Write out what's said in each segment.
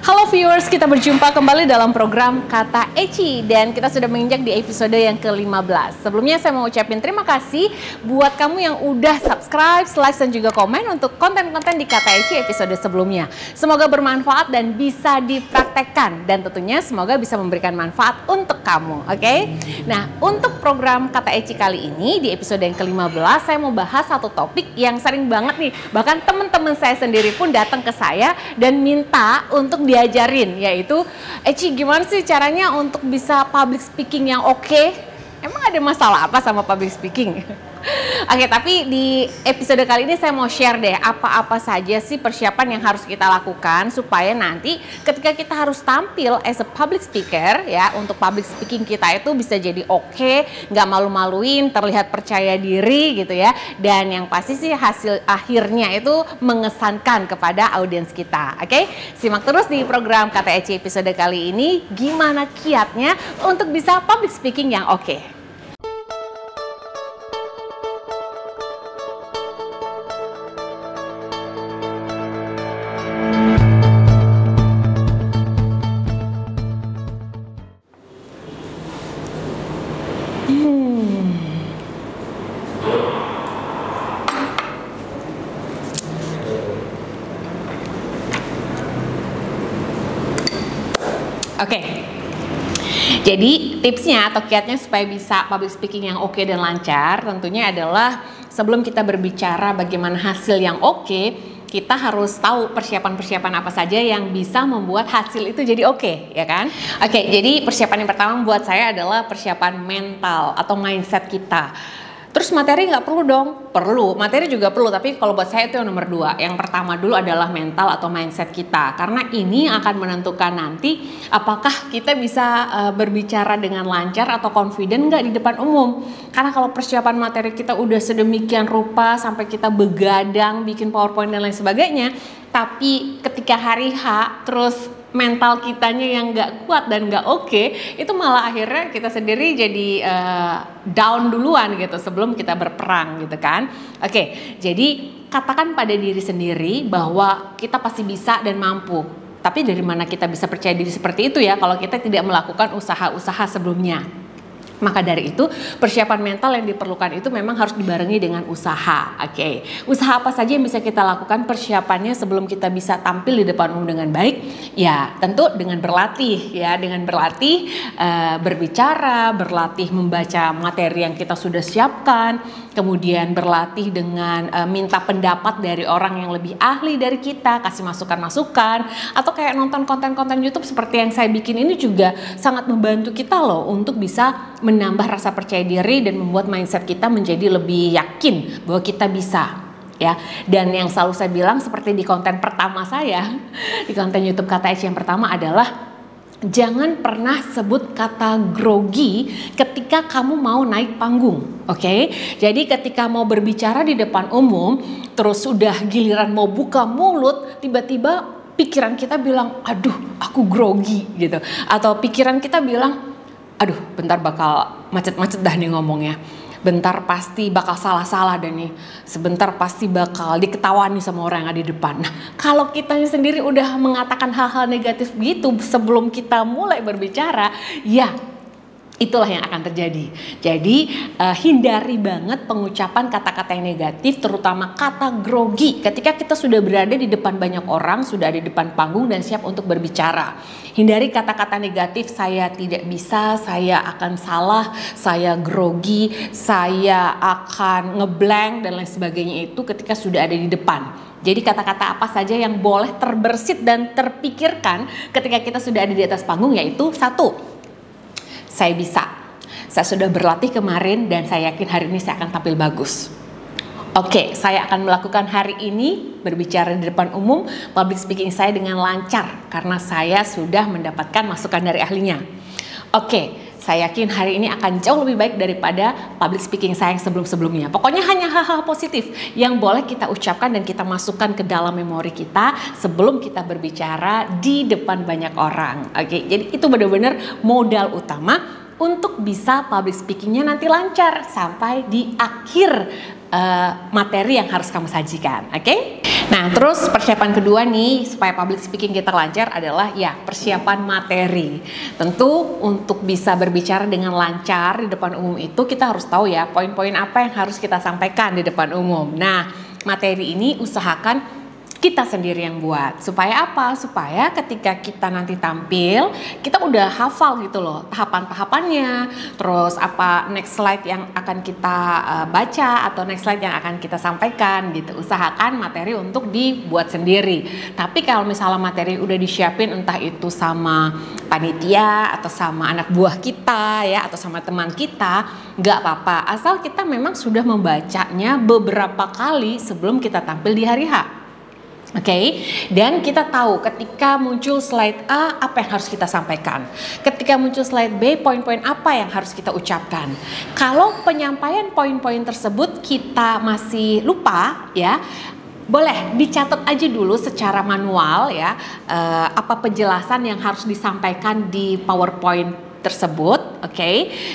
Halo viewers, kita berjumpa kembali dalam program Kata Eci dan kita sudah menginjak di episode yang ke-15. Sebelumnya saya mau ucapin terima kasih buat kamu yang udah subscribe, like, dan juga komen untuk konten-konten di Kata Eci episode sebelumnya. Semoga bermanfaat dan bisa dipraktekkan dan tentunya semoga bisa memberikan manfaat untuk kamu, oke? Nah, untuk program Kata Eci kali ini di episode yang ke-15 saya mau bahas satu topik yang sering banget nih, bahkan teman-teman saya sendiri pun datang ke saya dan minta untuk diajarin, yaitu Eci gimana sih caranya untuk bisa public speaking yang oke? Emang ada masalah apa sama public speaking? Oke, tapi di episode kali ini saya mau share deh apa-apa saja sih persiapan yang harus kita lakukan supaya nanti ketika kita harus tampil as a public speaker ya, untuk public speaking kita itu bisa jadi oke, nggak malu-maluin, terlihat percaya diri gitu ya, dan yang pasti sih hasil akhirnya itu mengesankan kepada audiens kita. Oke, simak terus di program Kata Eci episode kali ini gimana kiatnya untuk bisa public speaking yang oke. Oke, jadi tipsnya atau kiatnya supaya bisa public speaking yang oke dan lancar tentunya adalah sebelum kita berbicara bagaimana hasil yang oke, kita harus tahu persiapan-persiapan apa saja yang bisa membuat hasil itu jadi oke, ya kan? Oke, jadi persiapan yang pertama buat saya adalah persiapan mental atau mindset kita. Terus materi nggak perlu dong? Perlu, materi juga perlu, tapi kalau buat saya itu yang nomor 2. Yang pertama dulu adalah mental atau mindset kita, karena ini akan menentukan nanti apakah kita bisa berbicara dengan lancar atau confident nggak di depan umum. Karena kalau persiapan materi kita udah sedemikian rupa sampai kita begadang bikin PowerPoint dan lain sebagainya, tapi ketika hari H terus mental kitanya yang nggak kuat dan nggak oke, itu malah akhirnya kita sendiri jadi down duluan gitu sebelum kita berperang gitu kan. Oke, jadi katakan pada diri sendiri bahwa kita pasti bisa dan mampu. Tapi dari mana kita bisa percaya diri seperti itu ya kalau kita tidak melakukan usaha-usaha sebelumnya? Maka dari itu persiapan mental yang diperlukan itu memang harus dibarengi dengan usaha. Oke, usaha apa saja yang bisa kita lakukan persiapannya sebelum kita bisa tampil di depan umum dengan baik? Ya tentu dengan berlatih ya, dengan berlatih berbicara, berlatih membaca materi yang kita sudah siapkan, kemudian berlatih dengan minta pendapat dari orang yang lebih ahli dari kita, kasih masukan-masukan, atau kayak nonton konten-konten YouTube seperti yang saya bikin ini juga sangat membantu kita loh untuk bisa menambah rasa percaya diri dan membuat mindset kita menjadi lebih yakin bahwa kita bisa ya. Dan yang selalu saya bilang seperti di konten pertama saya, di konten YouTube Kata Eci yang pertama adalah jangan pernah sebut kata grogi ketika kamu mau naik panggung. Oke, jadi ketika mau berbicara di depan umum terus sudah giliran mau buka mulut, tiba-tiba pikiran kita bilang aduh aku grogi gitu, atau pikiran kita bilang aduh bentar bakal macet-macet dah nih ngomongnya, bentar pasti bakal salah-salah dan nih, sebentar pasti bakal diketawain sama orang yang ada di depan. Nah, kalau kitanya sendiri udah mengatakan hal-hal negatif gitu sebelum kita mulai berbicara, ya itulah yang akan terjadi. Jadi hindari banget pengucapan kata-kata yang negatif, terutama kata grogi ketika kita sudah berada di depan banyak orang, sudah ada di depan panggung dan siap untuk berbicara. Hindari kata-kata negatif, saya tidak bisa, saya akan salah, saya grogi, saya akan ngeblank dan lain sebagainya itu ketika sudah ada di depan. Jadi kata-kata apa saja yang boleh terbersit dan terpikirkan ketika kita sudah ada di atas panggung, yaitu satu, saya bisa, saya sudah berlatih kemarin dan saya yakin hari ini saya akan tampil bagus. Oke, saya akan melakukan hari ini berbicara di depan umum, public speaking saya dengan lancar karena saya sudah mendapatkan masukan dari ahlinya. Oke, saya yakin hari ini akan jauh lebih baik daripada public speaking saya yang sebelum-sebelumnya. Pokoknya hanya hal-hal positif yang boleh kita ucapkan dan kita masukkan ke dalam memori kita sebelum kita berbicara di depan banyak orang. Oke, jadi itu benar-benar modal utama untuk bisa public speakingnya nanti lancar sampai di akhir materi yang harus kamu sajikan. Oke? Nah, terus persiapan kedua nih supaya public speaking kita lancar adalah ya persiapan materi. Tentu untuk bisa berbicara dengan lancar di depan umum itu kita harus tahu ya poin-poin apa yang harus kita sampaikan di depan umum. Nah, materi ini usahakan kita sendiri yang buat. Supaya apa? Supaya ketika kita nanti tampil, kita udah hafal gitu loh tahapan-tahapannya, terus apa next slide yang akan kita baca atau next slide yang akan kita sampaikan gitu. Usahakan materi untuk dibuat sendiri. Tapi kalau misalnya materi udah disiapin entah itu sama panitia atau sama anak buah kita ya atau sama teman kita, nggak apa-apa. Asal kita memang sudah membacanya beberapa kali sebelum kita tampil di hari H. Oke, dan kita tahu ketika muncul slide A apa yang harus kita sampaikan. Ketika muncul slide B, poin-poin apa yang harus kita ucapkan. Kalau penyampaian poin-poin tersebut kita masih lupa ya, boleh dicatat aja dulu secara manual ya, apa penjelasan yang harus disampaikan di PowerPoint tersebut, oke.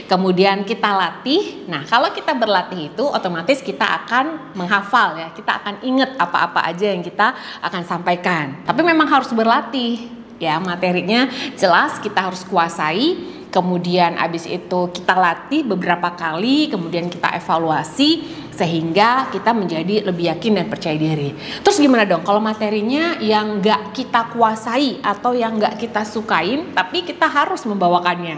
Kemudian kita latih. Nah, kalau kita berlatih itu otomatis kita akan menghafal ya. Kita akan ingat apa-apa aja yang kita akan sampaikan. Tapi memang harus berlatih ya, materinya jelas kita harus kuasai. Kemudian abis itu kita latih beberapa kali, kemudian kita evaluasi sehingga kita menjadi lebih yakin dan percaya diri. Terus gimana dong kalau materinya yang nggak kita kuasai atau yang nggak kita sukain tapi kita harus membawakannya?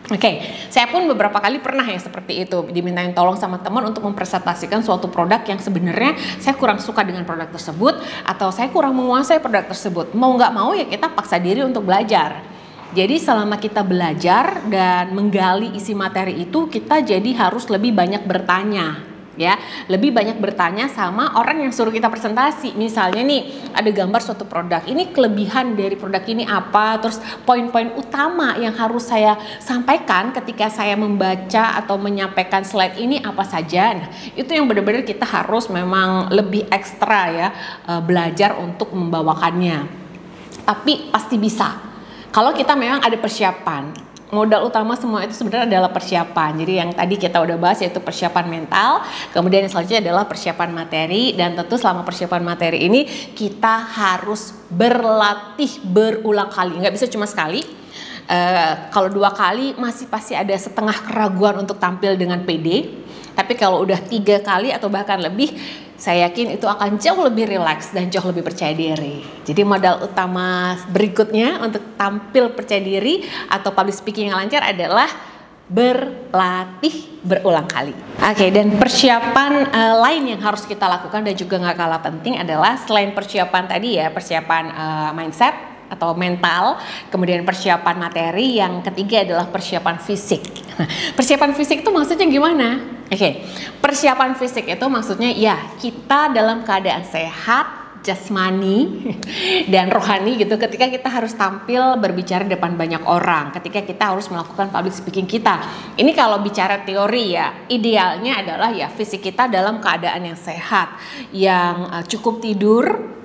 Oke, saya pun beberapa kali pernah ya seperti itu, dimintain tolong sama teman untuk mempresentasikan suatu produk yang sebenarnya saya kurang suka dengan produk tersebut atau saya kurang menguasai produk tersebut. Mau nggak mau ya kita paksa diri untuk belajar. Jadi selama kita belajar dan menggali isi materi itu, kita jadi harus lebih banyak bertanya ya, lebih banyak bertanya sama orang yang suruh kita presentasi. Misalnya nih ada gambar suatu produk, ini kelebihan dari produk ini apa, terus poin-poin utama yang harus saya sampaikan ketika saya membaca atau menyampaikan slide ini apa saja. Nah, itu yang benar-benar kita harus memang lebih ekstra ya, belajar untuk membawakannya. Tapi pasti bisa kalau kita memang ada persiapan. Modal utama semua itu sebenarnya adalah persiapan. Jadi yang tadi kita udah bahas yaitu persiapan mental, kemudian yang selanjutnya adalah persiapan materi, dan tentu selama persiapan materi ini kita harus berlatih berulang kali, nggak bisa cuma sekali. Kalau 2 kali masih pasti ada setengah keraguan untuk tampil dengan pede. Tapi kalau udah 3 kali atau bahkan lebih, saya yakin itu akan jauh lebih rileks dan jauh lebih percaya diri. Jadi modal utama berikutnya untuk tampil percaya diri atau public speaking yang lancar adalah berlatih berulang kali. Oke, dan persiapan lain yang harus kita lakukan dan juga nggak kalah penting adalah selain persiapan tadi ya, persiapan mindset atau mental, kemudian persiapan materi, yang ketiga adalah persiapan fisik. Persiapan fisik itu maksudnya gimana? Oke, persiapan fisik itu maksudnya ya kita dalam keadaan sehat, jasmani dan rohani gitu ketika kita harus tampil berbicara di depan banyak orang, ketika kita harus melakukan public speaking kita. Ini kalau bicara teori ya, idealnya adalah ya fisik kita dalam keadaan yang sehat, yang cukup tidur,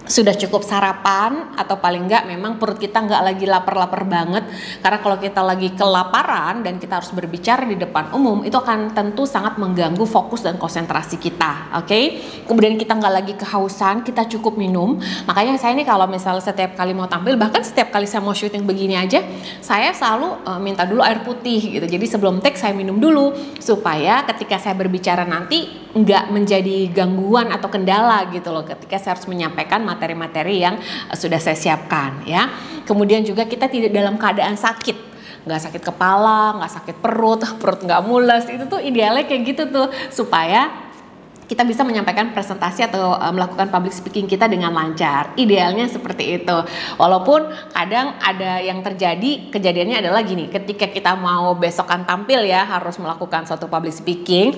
sudah cukup sarapan, atau paling enggak memang perut kita enggak lagi lapar-lapar banget. Karena kalau kita lagi kelaparan dan kita harus berbicara di depan umum, itu akan tentu sangat mengganggu fokus dan konsentrasi kita. Oke? Kemudian kita enggak lagi kehausan, kita cukup minum. Makanya saya ini kalau misalnya setiap kali mau tampil, bahkan setiap kali saya mau syuting begini aja, saya selalu minta dulu air putih gitu. Jadi sebelum take saya minum dulu supaya ketika saya berbicara nanti enggak menjadi gangguan atau kendala gitu loh ketika saya harus menyampaikan materi-materi yang sudah saya siapkan ya. Kemudian juga kita tidak dalam keadaan sakit, nggak sakit kepala, nggak sakit perut, perut nggak mules. Itu tuh idealnya kayak gitu tuh supaya kita bisa menyampaikan presentasi atau melakukan public speaking kita dengan lancar. Idealnya seperti itu. Walaupun kadang ada yang terjadi, kejadiannya adalah gini, ketika kita mau besokan tampil ya, harus melakukan suatu public speaking,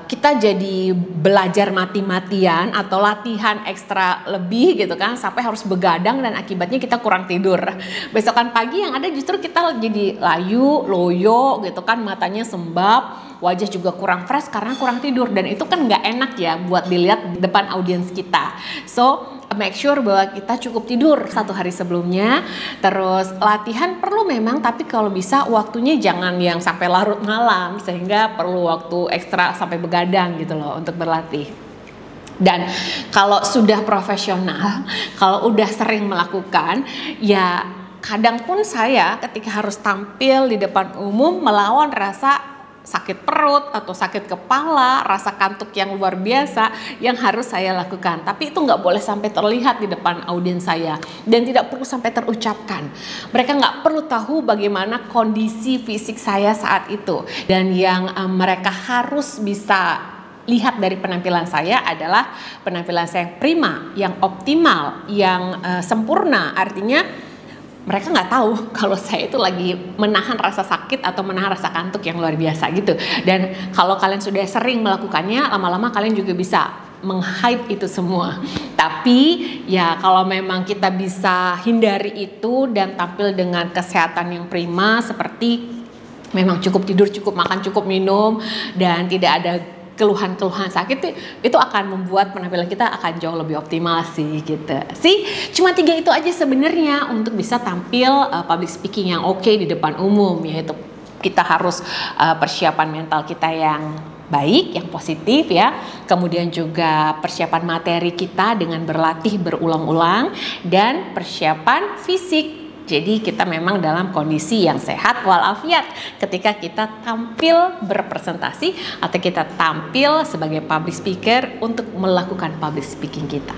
kita jadi belajar mati-matian atau latihan ekstra lebih gitu kan, sampai harus begadang dan akibatnya kita kurang tidur. Besokan pagi yang ada justru kita jadi layu, loyo gitu kan, matanya sembab, wajah juga kurang fresh karena kurang tidur, dan itu kan nggak enak ya buat dilihat di depan audiens kita. So make sure bahwa kita cukup tidur 1 hari sebelumnya. Terus latihan perlu memang, tapi kalau bisa waktunya jangan yang sampai larut malam sehingga perlu waktu ekstra sampai begadang gitu loh untuk berlatih. Dan kalau sudah profesional, kalau udah sering melakukan, ya kadang pun saya ketika harus tampil di depan umum melawan rasa sakit perut atau sakit kepala, rasa kantuk yang luar biasa yang harus saya lakukan. Tapi itu nggak boleh sampai terlihat di depan audiens saya dan tidak perlu sampai terucapkan. Mereka nggak perlu tahu bagaimana kondisi fisik saya saat itu. Dan yang mereka harus bisa lihat dari penampilan saya adalah penampilan saya yang prima, yang optimal, yang sempurna. Artinya mereka nggak tahu kalau saya itu lagi menahan rasa sakit atau menahan rasa kantuk yang luar biasa gitu. Dan kalau kalian sudah sering melakukannya, lama-lama kalian juga bisa meng-hide itu semua. Tapi ya kalau memang kita bisa hindari itu dan tampil dengan kesehatan yang prima, seperti memang cukup tidur, cukup makan, cukup minum, dan tidak ada keluhan-keluhan sakit, itu akan membuat penampilan kita akan jauh lebih optimal sih gitu. Cuma 3 itu aja sebenarnya untuk bisa tampil public speaking yang oke di depan umum, yaitu kita harus persiapan mental kita yang baik, yang positif ya. Kemudian juga persiapan materi kita dengan berlatih berulang-ulang dan persiapan fisik. Jadi kita memang dalam kondisi yang sehat walafiat ketika kita tampil berpresentasi atau kita tampil sebagai public speaker untuk melakukan public speaking kita.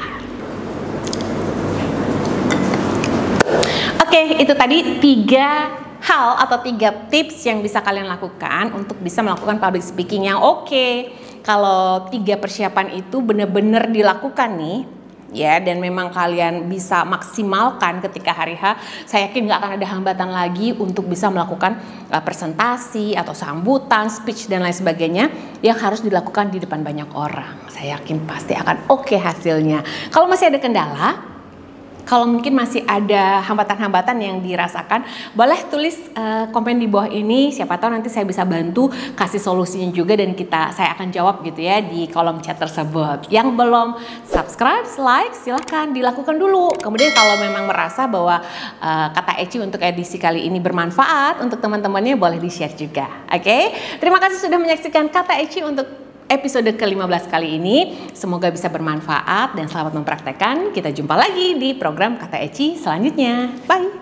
Oke, itu tadi 3 hal atau 3 tips yang bisa kalian lakukan untuk bisa melakukan public speaking yang oke. Kalau 3 persiapan itu benar-benar dilakukan nih, ya, dan memang kalian bisa maksimalkan ketika hari H, saya yakin nggak akan ada hambatan lagi untuk bisa melakukan presentasi atau sambutan, speech dan lain sebagainya yang harus dilakukan di depan banyak orang. Saya yakin pasti akan oke hasilnya. Kalau masih ada kendala, kalau mungkin masih ada hambatan-hambatan yang dirasakan, boleh tulis komen di bawah ini. Siapa tahu nanti saya bisa bantu kasih solusinya juga dan saya akan jawab gitu ya di kolom chat tersebut. Yang belum subscribe, like, silahkan dilakukan dulu. Kemudian kalau memang merasa bahwa kata Eci untuk edisi kali ini bermanfaat untuk teman-temannya, boleh di-share juga. Oke? Terima kasih sudah menyaksikan kata Eci untuk episode ke-15 kali ini. Semoga bisa bermanfaat dan selamat mempraktekkan. Kita jumpa lagi di program Kata Eci selanjutnya. Bye!